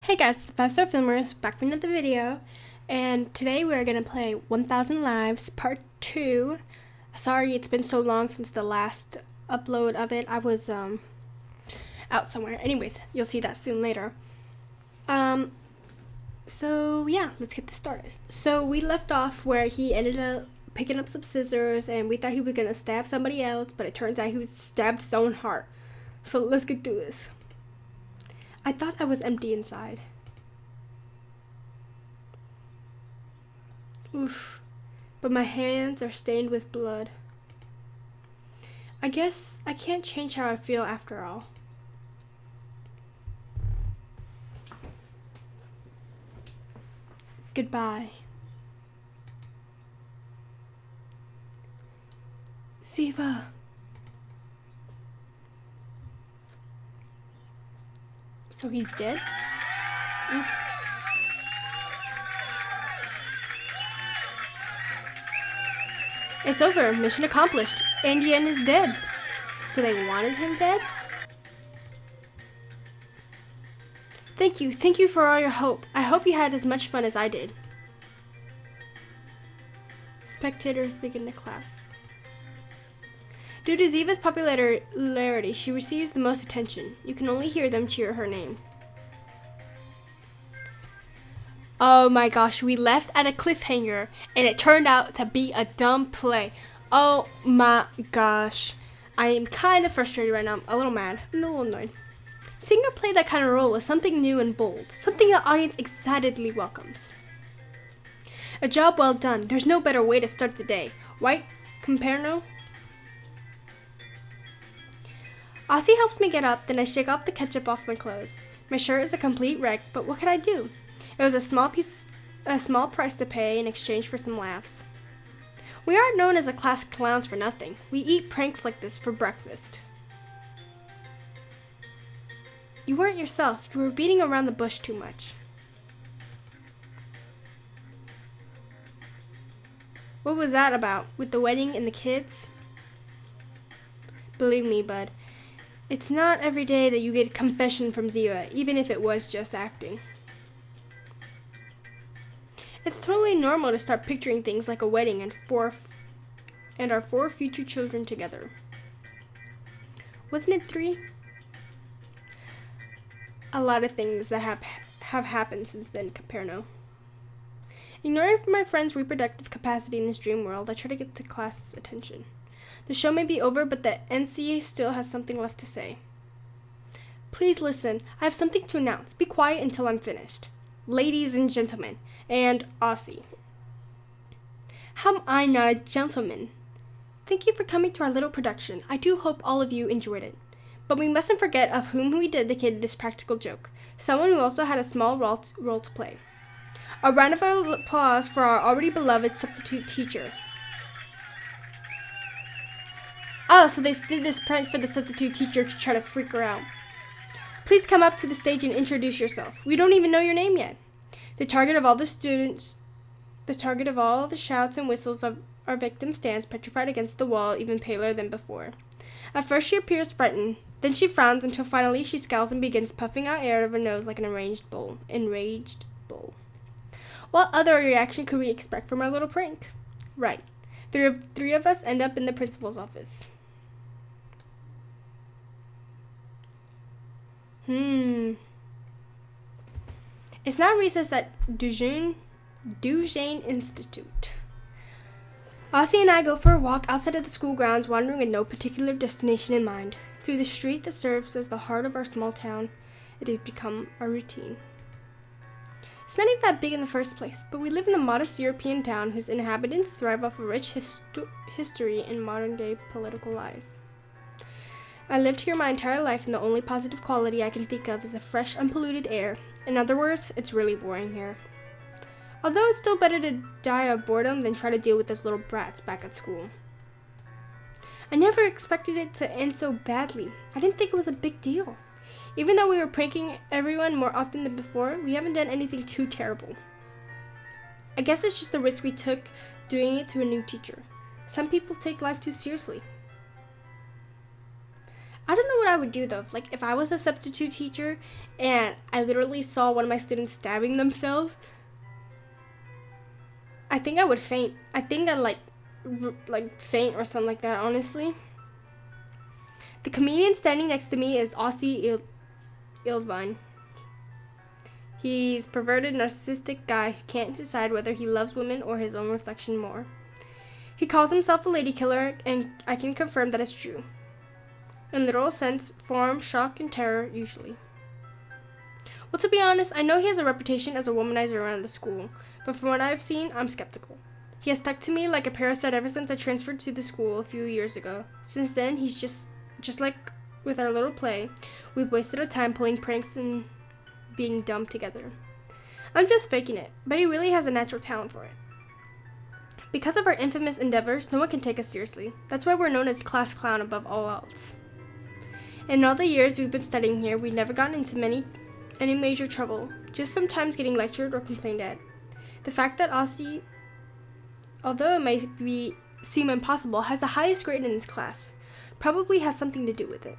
Hey guys, it's the 5 Star Filmers back with another video, and today we're gonna play 1000 Lives Part 2. Sorry it's been so long since the last upload of it. I was out somewhere. Anyways, you'll see that soon later. So yeah, let's get this started. So we left off where he ended up picking up some scissors and we thought he was gonna stab somebody else, but it turns out he was stabbed his own heart. So let's get through this. I thought I was empty inside. Oof. But my hands are stained with blood. I guess I can't change how I feel after all. Goodbye. Siva. So he's dead? Oof. It's over. Mission accomplished. Andian is dead. So they wanted him dead? Thank you. Thank you for all your help. I hope you had as much fun as I did. Spectators begin to clap. Due to Ziva's popularity, she receives the most attention. You can only hear them cheer her name. Oh my gosh, we left at a cliffhanger and it turned out to be a dumb play. Oh my gosh. I am kind of frustrated right now. I'm a little mad. I'm a little annoyed. Seeing her play that kind of role is something new and bold. Something the audience excitedly welcomes. A job well done. There's no better way to start the day. Right, Comperno? Aussie helps me get up, then I shake off the ketchup off my clothes. My shirt is a complete wreck, but what could I do? It was a small price to pay in exchange for some laughs. We aren't known as a class of clowns for nothing. We eat pranks like this for breakfast. You weren't yourself. You were beating around the bush too much. What was that about? With the wedding and the kids? Believe me, bud. It's not every day that you get a confession from Ziva, even if it was just acting. It's totally normal to start picturing things like a wedding and our 4 future children together. Wasn't it 3? A lot of things that have happened since then, Comperno. Ignoring my friend's reproductive capacity in this dream world, I try to get the class's attention. The show may be over, but the NCA still has something left to say. Please listen. I have something to announce. Be quiet until I'm finished. Ladies and gentlemen, and Aussie. How am I not a gentleman? Thank you for coming to our little production. I do hope all of you enjoyed it. But we mustn't forget of whom we dedicated this practical joke. Someone who also had a small role to play. A round of applause for our already beloved substitute teacher. Oh, so they did this prank for the substitute teacher to try to freak her out. Please come up to the stage and introduce yourself. We don't even know your name yet. The target of all the shouts and whistles of our victim stands petrified against the wall, even paler than before. At first she appears frightened, then she frowns until finally she scowls and begins puffing out air of her nose like an enraged bull. What other reaction could we expect from our little prank? Right. Three of us end up in the principal's office. It's now recess at Duquesne Institute. Aussie and I go for a walk outside of the school grounds, wandering with no particular destination in mind. Through the street that serves as the heart of our small town, it has become our routine. It's not even that big in the first place, but we live in a modest European town whose inhabitants thrive off a rich history and modern-day political lies. I lived here my entire life, and the only positive quality I can think of is the fresh, unpolluted air. In other words, it's really boring here. Although it's still better to die of boredom than try to deal with those little brats back at school. I never expected it to end so badly. I didn't think it was a big deal. Even though we were pranking everyone more often than before, we haven't done anything too terrible. I guess it's just the risk we took doing it to a new teacher. Some people take life too seriously. I don't know what I would do though. Like if I was a substitute teacher and I literally saw one of my students stabbing themselves, I think I would faint. I think I'd like faint or something like that, honestly. The comedian standing next to me is Aussie Ildvine. He's perverted, narcissistic guy who can't decide whether he loves women or his own reflection more. He calls himself a lady killer, and I can confirm that it's true. In literal sense, form, shock, and terror, usually. Well, to be honest, I know he has a reputation as a womanizer around the school, but from what I've seen, I'm skeptical. He has stuck to me like a parasite ever since I transferred to the school a few years ago. Since then, he's just like with our little play, we've wasted our time pulling pranks and being dumb together. I'm just faking it, but he really has a natural talent for it. Because of our infamous endeavors, no one can take us seriously. That's why we're known as class clown above all else. In all the years we've been studying here, we've never gotten into any major trouble, just sometimes getting lectured or complained at. The fact that Aussie, although it may seem impossible, has the highest grade in his class, probably has something to do with it.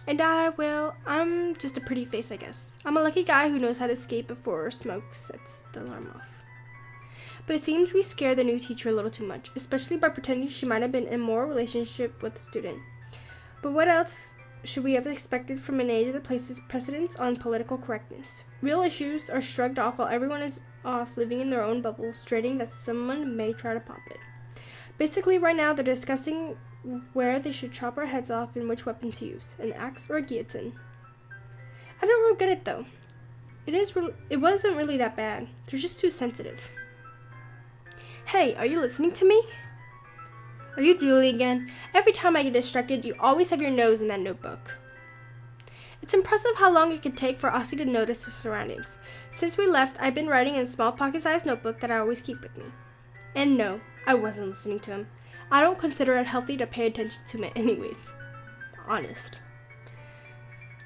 And I'm just a pretty face, I guess. I'm a lucky guy who knows how to escape before smoke sets the alarm off. But it seems we scare the new teacher a little too much, especially by pretending she might have been in a immoral relationship with the student. But what else should we have expected from an age that places precedence on political correctness? Real issues are shrugged off while everyone is off living in their own bubbles, dreading that someone may try to pop it. Basically, right now they're discussing where they should chop our heads off and which weapon to use, an axe or a guillotine. I don't regret it though. It wasn't really that bad. They're just too sensitive. Hey, are you listening to me? Are you drooling again? Every time I get distracted, you always have your nose in that notebook. It's impressive how long it could take for Aussie to notice his surroundings. Since we left, I've been writing in a small pocket-sized notebook that I always keep with me. And no, I wasn't listening to him. I don't consider it healthy to pay attention to him anyways. Honest.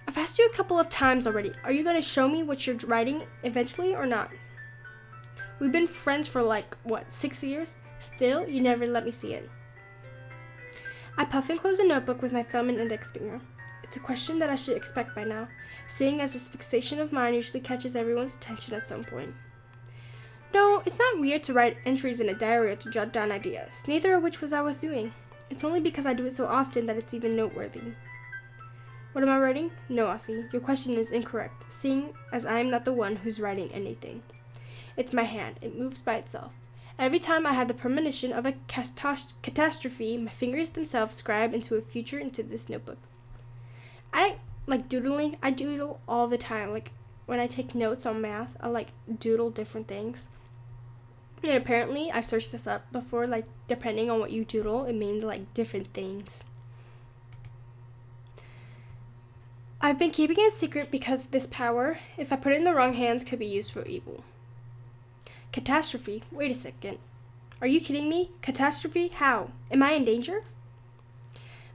I've asked you a couple of times already. Are you going to show me what you're writing eventually or not? We've been friends for 6 years? Still, you never let me see it. I puff and close the notebook with my thumb and index finger. It's a question that I should expect by now, seeing as this fixation of mine usually catches everyone's attention at some point. No, it's not weird to write entries in a diary or to jot down ideas, neither of which I was doing. It's only because I do it so often that it's even noteworthy. What am I writing? No, Aussie, your question is incorrect, seeing as I am not the one who's writing anything. It's my hand. It moves by itself. Every time I had the premonition of a catastrophe, my fingers themselves scribe into a future into this notebook. I like doodling. I doodle all the time. Like when I take notes on math, I doodle different things. And apparently, I've searched this up before, depending on what you doodle, it means different things. I've been keeping it a secret because this power, if I put it in the wrong hands, could be used for evil. Catastrophe? Wait a second. Are you kidding me? Catastrophe? How? Am I in danger?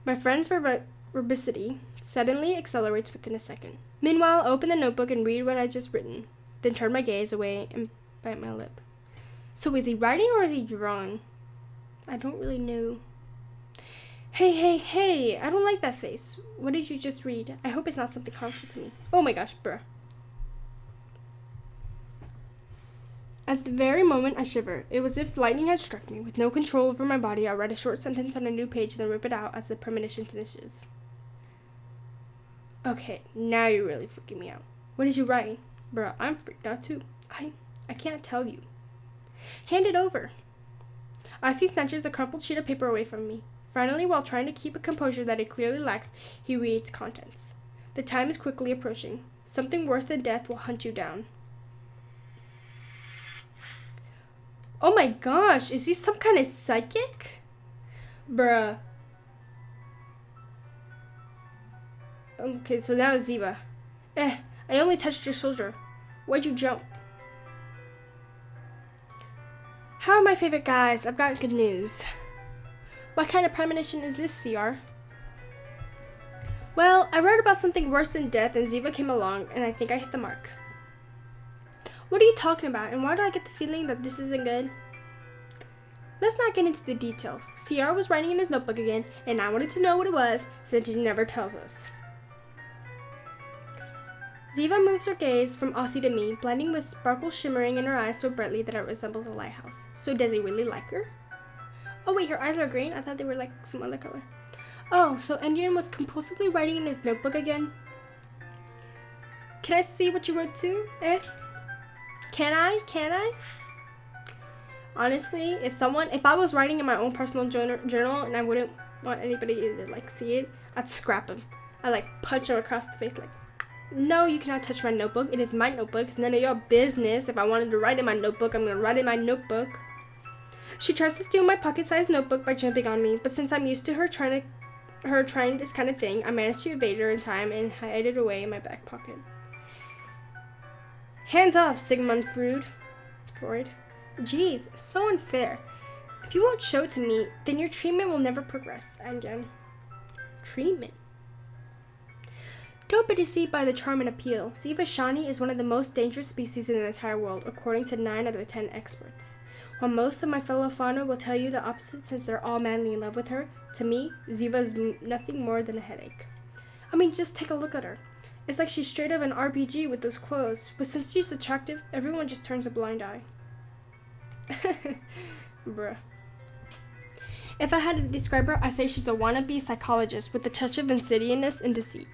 My friend's verbosity suddenly accelerates within a second. Meanwhile, I open the notebook and read what I just written, then turn my gaze away and bite my lip. So is he writing or is he drawing? I don't really know. Hey, I don't like that face. What did you just read? I hope it's not something harmful to me. Oh my gosh, bruh. At the very moment I shiver, it was as if lightning had struck me. With no control over my body, I write a short sentence on a new page and then rip it out as the premonition finishes. Okay, now you're really freaking me out. What did you write? Bruh, I'm freaked out too. I can't tell you. Hand it over. Aussie snatches the crumpled sheet of paper away from me. Finally, while trying to keep a composure that it clearly lacks, he reads contents. The time is quickly approaching. Something worse than death will hunt you down. Oh my gosh, is he some kind of psychic? Bruh. Okay, so now it's Ziva. I only touched your shoulder. Why'd you jump? How are my favorite guys? I've got good news. What kind of premonition is this, CR? Well, I wrote about something worse than death and Ziva came along and I think I hit the mark. What are you talking about, and why do I get the feeling that this isn't good? Let's not get into the details. Sierra was writing in his notebook again, and I wanted to know what it was, since he never tells us. Ziva moves her gaze from Aussie to me, blending with sparkles shimmering in her eyes so brightly that it resembles a lighthouse. So does he really like her? Oh wait, her eyes are green? I thought they were like some other color. Oh, so Indian was compulsively writing in his notebook again? Can I see what you wrote too? Can I? Honestly, if I was writing in my own personal journal and I wouldn't want anybody to like see it, I'd scrap him. I'd like punch him across the face like, no, you cannot touch my notebook. It is my notebook. It's none of your business. If I wanted to write in my notebook, I'm going to write in my notebook. She tries to steal my pocket-sized notebook by jumping on me, but since I'm used to her trying this kind of thing, I managed to evade her in time and hide it away in my back pocket. Hands off, Sigmund Freud. Jeez, so unfair. If you won't show it to me, then your treatment will never progress, Anjan. Treatment? Don't be deceived by the charm and appeal. Ziva Shani is one of the most dangerous species in the entire world, according to 9 out of 10 experts. While most of my fellow fauna will tell you the opposite since they're all madly in love with her, to me, Ziva is nothing more than a headache. I mean, just take a look at her. It's like she's straight out of an RPG with those clothes, but since she's attractive, everyone just turns a blind eye. Bruh. If I had to describe her, I say she's a wannabe psychologist with a touch of insidiousness and deceit,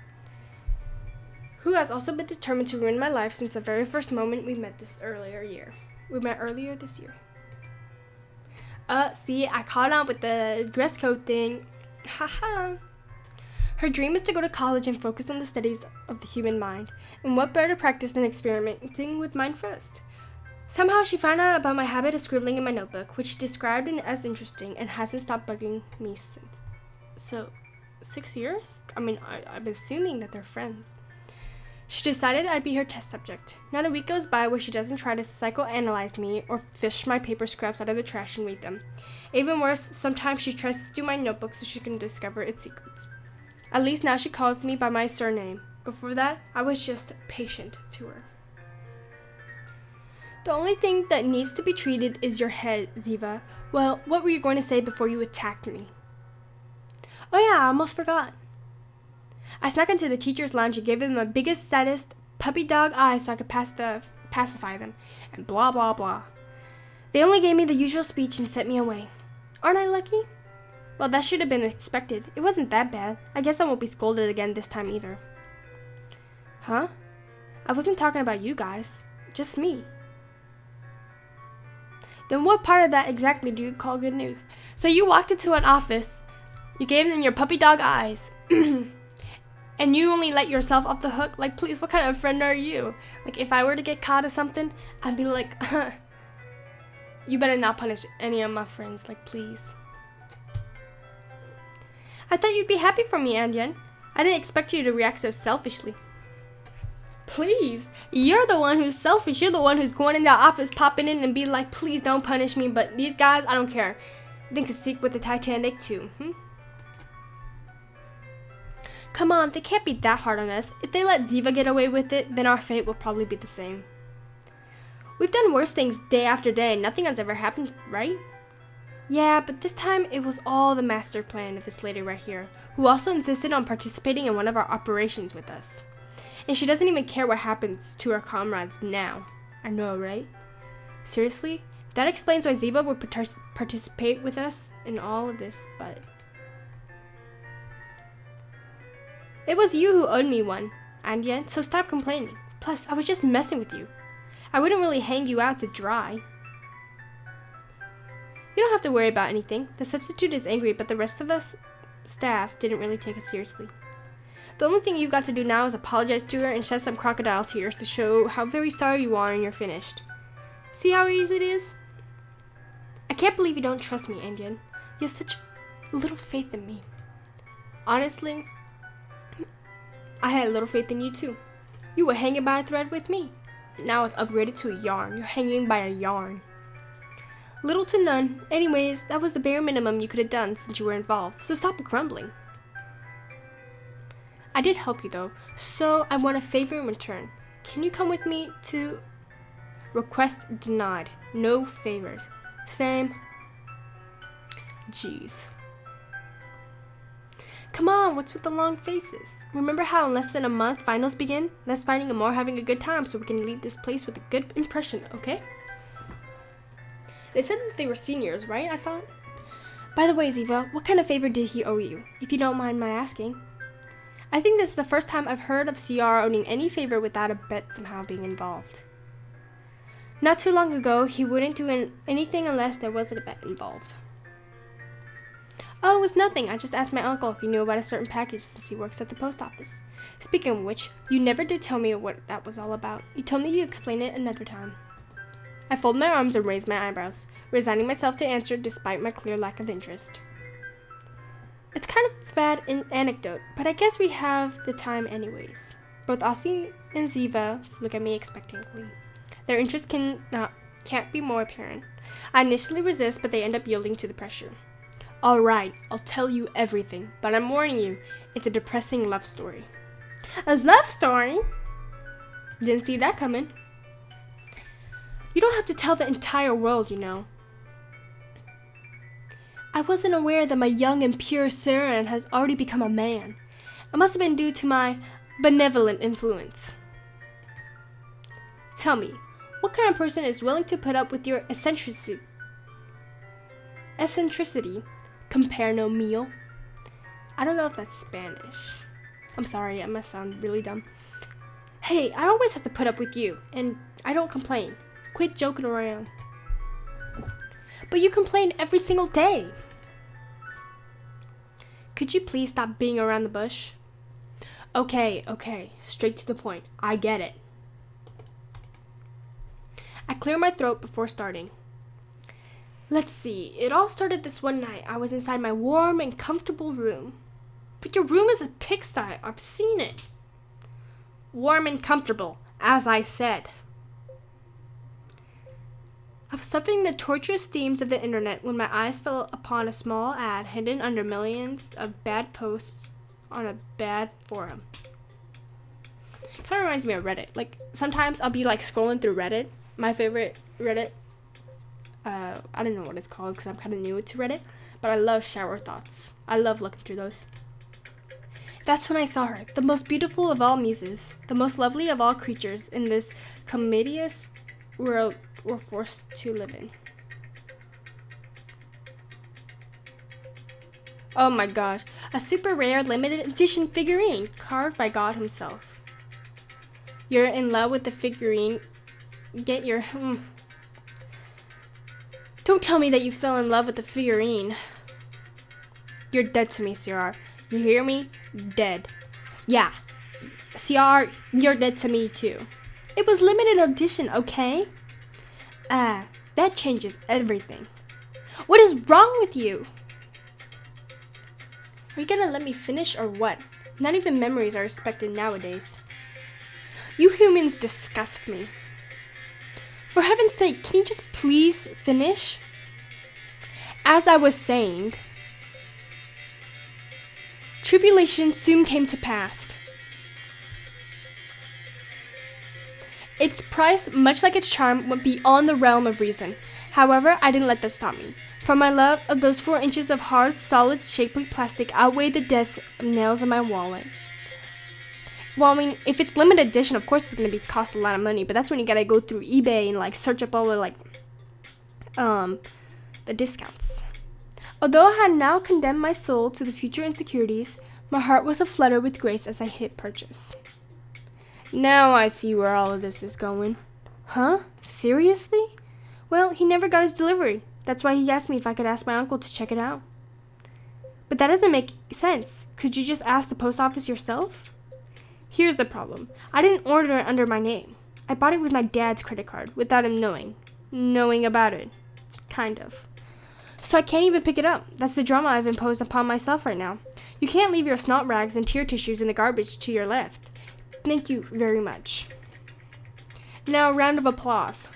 who has also been determined to ruin my life since the very first moment we met earlier this year. See, I caught on with the dress code thing. Haha. Her dream is to go to college and focus on the studies of the human mind. And what better practice than experimenting with mind first? Somehow she found out about my habit of scribbling in my notebook, which she described as interesting and hasn't stopped bugging me since. So, 6 years? I mean, I'm assuming that they're friends. She decided I'd be her test subject. Not a week goes by where she doesn't try to psychoanalyze me or fish my paper scraps out of the trash and read them. Even worse, sometimes she tries to steal my notebook so she can discover its secrets. At least now she calls me by my surname. Before that, I was just patient to her. The only thing that needs to be treated is your head, Ziva. Well, what were you going to say before you attacked me? Oh yeah, I almost forgot. I snuck into the teacher's lounge and gave them my biggest, saddest puppy dog eyes so I could pacify them, and blah blah blah. They only gave me the usual speech and sent me away. Aren't I lucky? Well, that should have been expected. It wasn't that bad. I guess I won't be scolded again this time either. Huh? I wasn't talking about you guys. Just me. Then what part of that exactly do you call good news? So you walked into an office, you gave them your puppy dog eyes, and you only let yourself off the hook? Like, please, what kind of friend are you? Like, if I were to get caught or something, I'd be like, you better not punish any of my friends, like, please. I thought you'd be happy for me, Anjan. I didn't expect you to react so selfishly. Please, you're the one who's selfish. You're the one who's going in the office, popping in and be like, please don't punish me. But these guys, I don't care. They can sink with the Titanic too. Come on, they can't be that hard on us. If they let Ziva get away with it, then our fate will probably be the same. We've done worse things day after day and nothing has ever happened, right? Yeah, but this time it was all the master plan of this lady right here, who also insisted on participating in one of our operations with us. And she doesn't even care what happens to her comrades now. I know, right? Seriously? That explains why Ziva would participate with us in all of this, but... It was you who owed me one, Anjan, so stop complaining. Plus, I was just messing with you. I wouldn't really hang you out to dry. You don't have to worry about anything. The substitute is angry, but the rest of us, staff, didn't really take us seriously. The only thing you've got to do now is apologize to her and shed some crocodile tears to show how very sorry you are and you're finished. See how easy it is? I can't believe you don't trust me, Anjan. You have such little faith in me. Honestly, I had a little faith in you too. You were hanging by a thread with me. Now it's upgraded to a yarn. You're hanging by a yarn. Little to none. Anyways, that was the bare minimum you could have done since you were involved, so stop grumbling. I did help you though, so I want a favor in return. Can you come with me to... Request denied. No favors. Same. Jeez. Come on, what's with the long faces? Remember how in less than a month finals begin? Less fighting and more having a good time so we can leave this place with a good impression, okay? They said that they were seniors, right? I thought. By the way, Ziva, what kind of favor did he owe you, if you don't mind my asking? I think this is the first time I've heard of CR owning any favor without a bet somehow being involved. Not too long ago, he wouldn't do anything unless there wasn't a bet involved. Oh, it was nothing. I just asked my uncle if he knew about a certain package since he works at the post office. Speaking of which, you never did tell me what that was all about. You told me you'd explain it another time. I folded my arms and raised my eyebrows, resigning myself to answer despite my clear lack of interest. It's kind of a bad anecdote, but I guess we have the time anyways. Both Aussie and Ziva look at me expectantly. Their interest can't be more apparent. I initially resist, but they end up yielding to the pressure. All right, I'll tell you everything, but I'm warning you, it's a depressing love story. A love story? Didn't see that coming. You don't have to tell the entire world, you know. I wasn't aware that my young and pure Saren has already become a man. It must have been due to my benevolent influence. Tell me, what kind of person is willing to put up with your eccentricity? Compare no meal. I don't know if that's Spanish. I'm sorry, I must sound really dumb. Hey, I always have to put up with you, and I don't complain. Quit joking around. But you complain every single day. Could you please stop being around the bush? Okay, straight to the point. I get it. I clear my throat before starting. Let's see, it all started this one night. I was inside my warm and comfortable room. But your room is a pigsty. I've seen it. Warm and comfortable, as I said. I was suffering the torturous steams of the internet when my eyes fell upon a small ad hidden under millions of bad posts on a bad forum. Kind of reminds me of Reddit. Like, sometimes I'll be like scrolling through Reddit. My favorite Reddit. I don't know what it's called because I'm kind of new to Reddit, but I love shower thoughts. I love looking through those. That's when I saw her, the most beautiful of all muses, the most lovely of all creatures in this commodious world we're forced to live in. Oh my gosh, a super rare limited edition figurine carved by God himself. You're in love with the figurine. Get your... Don't tell me that you fell in love with the figurine. You're dead to me, CR. You hear me? Dead. Yeah. CR, you're dead to me too. It was limited edition, okay? That changes everything. What is wrong with you? Are you gonna let me finish or what? Not even memories are respected nowadays. You humans disgust me. For heaven's sake, can you just please finish? As I was saying, tribulation soon came to pass. Its price, much like its charm, went beyond the realm of reason. However, I didn't let that stop me. For my love of those 4 inches of hard, solid, shapely plastic outweighed the death of nails in my wallet. Well, I mean, if it's limited edition, of course it's going to cost a lot of money, but that's when you gotta go through eBay and, like, search up all the, the discounts. Although I had now condemned my soul to the future insecurities, my heart was aflutter with grace as I hit purchase. Now I see where all of this is going. Huh? Seriously? Well, he never got his delivery. That's why he asked me if I could ask my uncle to check it out. But that doesn't make sense. Could you just ask the post office yourself? Here's the problem. I didn't order it under my name. I bought it with my dad's credit card without him knowing about it. Kind of. So I can't even pick it up. That's the drama I've imposed upon myself right now. You can't leave your snot rags and tear tissues in the garbage to your left. Thank you very much. Now, round of applause.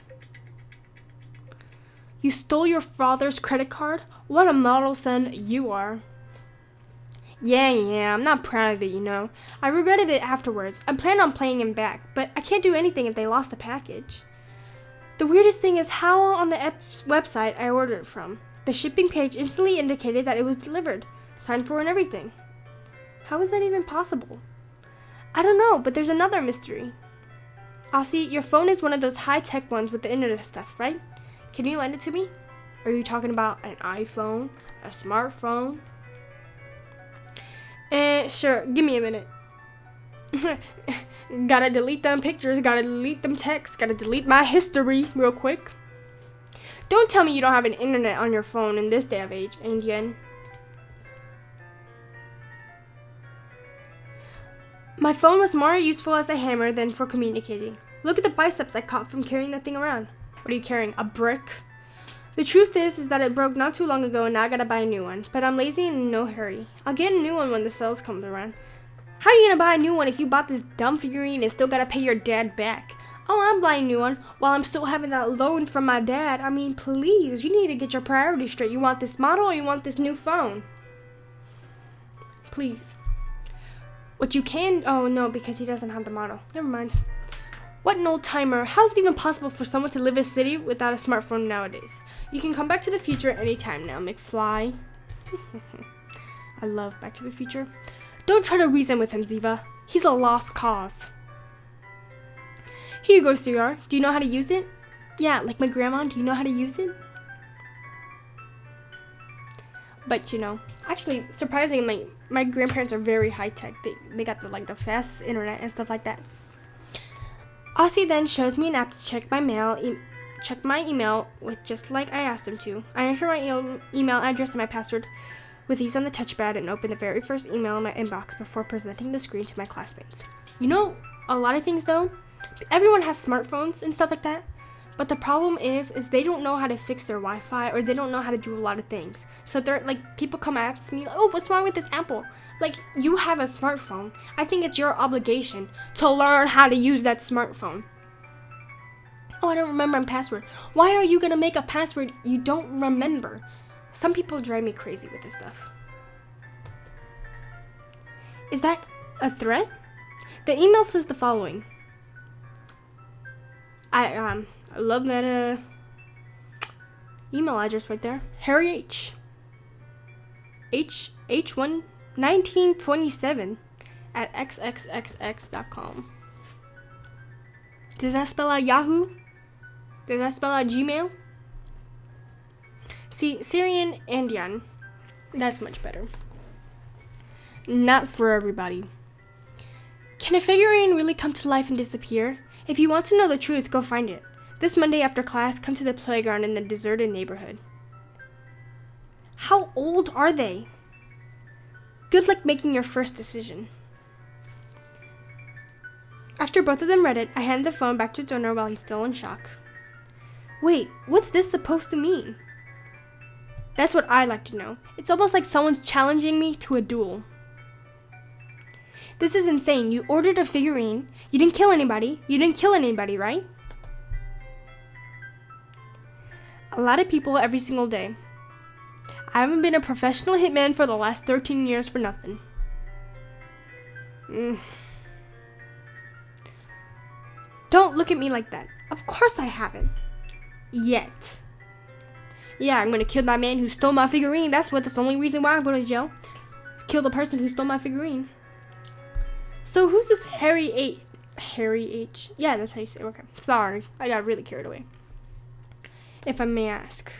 You stole your father's credit card? What a model son you are. Yeah, I'm not proud of it, you know. I regretted it afterwards. I planned on paying him back, but I can't do anything if they lost the package. The weirdest thing is how on the website I ordered it from. The shipping page instantly indicated that it was delivered, signed for and everything. How is that even possible? I don't know, but there's another mystery. Aussie, your phone is one of those high-tech ones with the internet stuff, right? Can you lend it to me? Are you talking about an iPhone? A smartphone? Sure, give me a minute. Gotta delete them pictures, gotta delete them texts, gotta delete my history real quick. Don't tell me you don't have an internet on your phone in this day of age, Indian. My phone was more useful as a hammer than for communicating. Look at the biceps I caught from carrying that thing around. What are you carrying, a brick? The truth is that it broke not too long ago and now I gotta buy a new one. But I'm lazy and in no hurry. I'll get a new one when the sales come around. How are you gonna buy a new one if you bought this dumb figurine and still gotta pay your dad back? Oh, I'm buying a new one while I'm still having that loan from my dad. I mean, please, you need to get your priorities straight. You want this model or you want this new phone? Please. What you can, oh no, because he doesn't have the model. Never mind. What an old timer. How is it even possible for someone to live in a city without a smartphone nowadays? You can come back to the future anytime now, McFly. I love Back to the Future. Don't try to reason with him, Ziva. He's a lost cause. Here you go, CR. Do you know how to use it? Yeah, like my grandma. Do you know how to use it? But, you know, actually, surprisingly, my grandparents are very high-tech. They got the fastest internet and stuff like that. Aussie then shows me an app to check my email with just like I asked him to. I enter my email address and my password with ease on the touchpad and open the very first email in my inbox before presenting the screen to my classmates. You know, a lot of things though, everyone has smartphones and stuff like that, but the problem is they don't know how to fix their Wi-Fi or they don't know how to do a lot of things. So they're like, people come ask me, oh, what's wrong with this Apple? Like, you have a smartphone. I think it's your obligation to learn how to use that smartphone. Oh, I don't remember my password. Why are you gonna make a password you don't remember? Some people drive me crazy with this stuff. Is that a threat? The email says the following. I love that email address right there. Harry H1 1927 at xxxx.com. Does that spell out Yahoo? Does that spell out Gmail? See, Syrian Andian. That's much better. Not for everybody. Can a figurine really come to life and disappear? If you want to know the truth, go find it. This Monday after class, come to the playground in the deserted neighborhood. How old are they? Good luck making your first decision. After both of them read it, I hand the phone back to its owner while he's still in shock. Wait, what's this supposed to mean? That's what I like to know. It's almost like someone's challenging me to a duel. This is insane. You ordered a figurine. You didn't kill anybody. You didn't kill anybody, right? A lot of people every single day. I haven't been a professional hitman for the last 13 years for nothing. Don't look at me like that. Of course I haven't. Yet. Yeah, I'm gonna kill that man who stole my figurine. That's the only reason why I'm going to jail. Kill the person who stole my figurine. So who's this Harry H? Yeah, that's how you say it. Okay. Sorry. I got really carried away. If I may ask.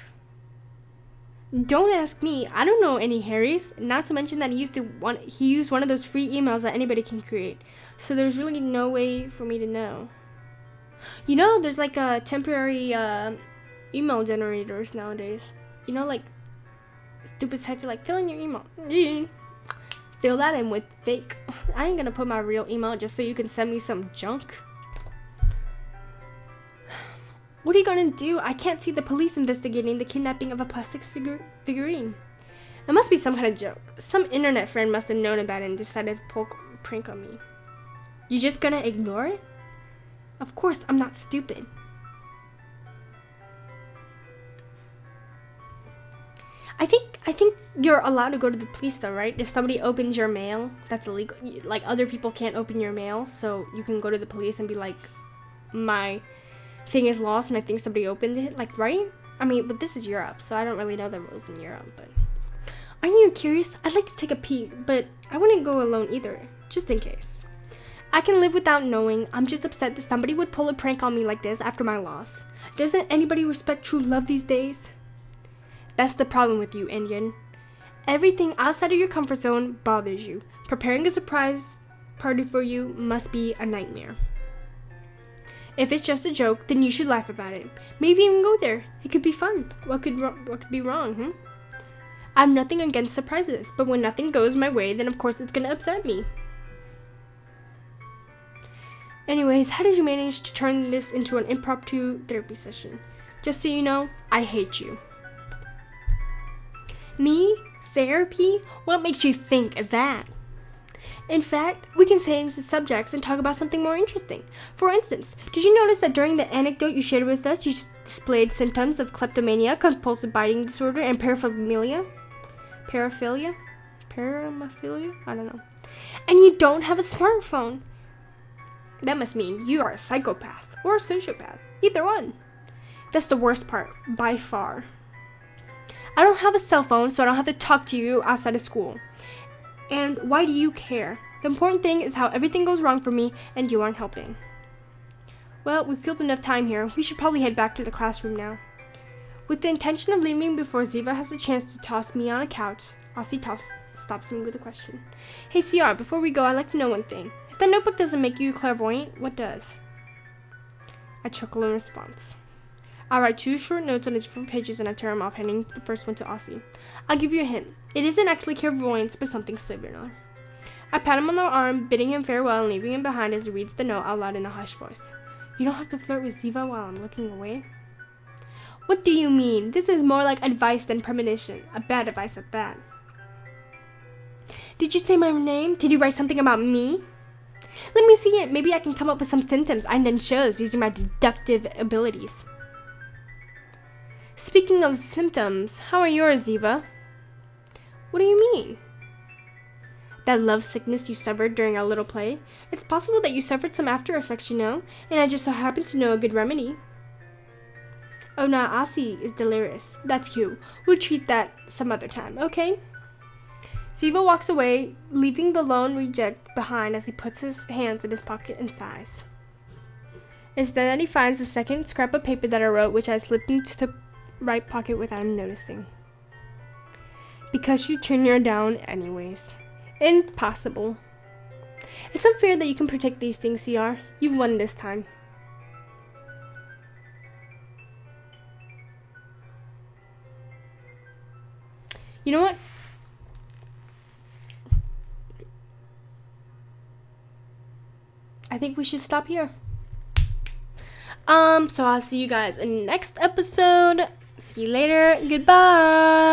Don't ask me. I don't know any Harrys. Not to mention that he used one of those free emails that anybody can create. So there's really no way for me to know. You know, there's like a temporary email generators nowadays. You know, like stupid sites are like, fill in your email. Fill that in with fake. I ain't gonna put my real email just so you can send me some junk. What are you gonna do? I can't see the police investigating the kidnapping of a plastic figurine. It must be some kind of joke. Some internet friend must have known about it and decided to pull a prank on me. You just gonna ignore it? Of course, I'm not stupid. I think you're allowed to go to the police though, right? If somebody opens your mail, that's illegal. Like, other people can't open your mail, so you can go to the police and be like, my thing is lost and I think somebody opened it. Like, right? I mean, but this is Europe, so I don't really know the rules in Europe, but... Aren't you curious? I'd like to take a peek, but I wouldn't go alone either, just in case. I can live without knowing. I'm just upset that somebody would pull a prank on me like this after my loss. Doesn't anybody respect true love these days? That's the problem with you, Indian. Everything outside of your comfort zone bothers you. Preparing a surprise party for you must be a nightmare. If it's just a joke, then you should laugh about it. Maybe even go there. It could be fun. What could be wrong, I have nothing against surprises, but when nothing goes my way, then of course it's gonna upset me. Anyways, how did you manage to turn this into an impromptu therapy session? Just so you know, I hate you. Me? Therapy? What makes you think that? In fact, we can change the subjects and talk about something more interesting. For instance, did you notice that during the anecdote you shared with us, you displayed symptoms of kleptomania, compulsive biting disorder, and paraphilia? Paraphilia? I don't know. And you don't have a smartphone. That must mean you are a psychopath or a sociopath. Either one. That's the worst part, by far. I don't have a cell phone, so I don't have to talk to you outside of school. And why do you care? The important thing is how everything goes wrong for me, and you aren't helping. Well, we've killed enough time here. We should probably head back to the classroom now. With the intention of leaving before Ziva has a chance to toss me on a couch, Aussie stops me with a question. Hey, CR, before we go, I'd like to know one thing. If that notebook doesn't make you clairvoyant, what does? I chuckle in response. I write 2 short notes on different pages and I tear them off, handing the first one to Aussie. I'll give you a hint. It isn't actually clairvoyance, but something similar. I pat him on the arm, bidding him farewell and leaving him behind as he reads the note out loud in a hushed voice. You don't have to flirt with Ziva while I'm looking away. What do you mean? This is more like advice than premonition. A bad advice at that. Did you say my name? Did you write something about me? Let me see it. Maybe I can come up with some symptoms I then shows using my deductive abilities. Speaking of symptoms, how are yours, Ziva? What do you mean? That love sickness you suffered during our little play? It's possible that you suffered some after effects, you know, and I just so happen to know a good remedy. Oh, no, Aussie is delirious. That's you. We'll treat that some other time, okay? Ziva walks away, leaving the lone reject behind as he puts his hands in his pocket and sighs. It's then that he finds the second scrap of paper that I wrote, which I slipped into the right pocket without him noticing. Because you turn your down anyways. Impossible. It's unfair that you can protect these things, CR. You've won this time. You know what? I think we should stop here. So I'll see you guys in the next episode. See you later. Goodbye.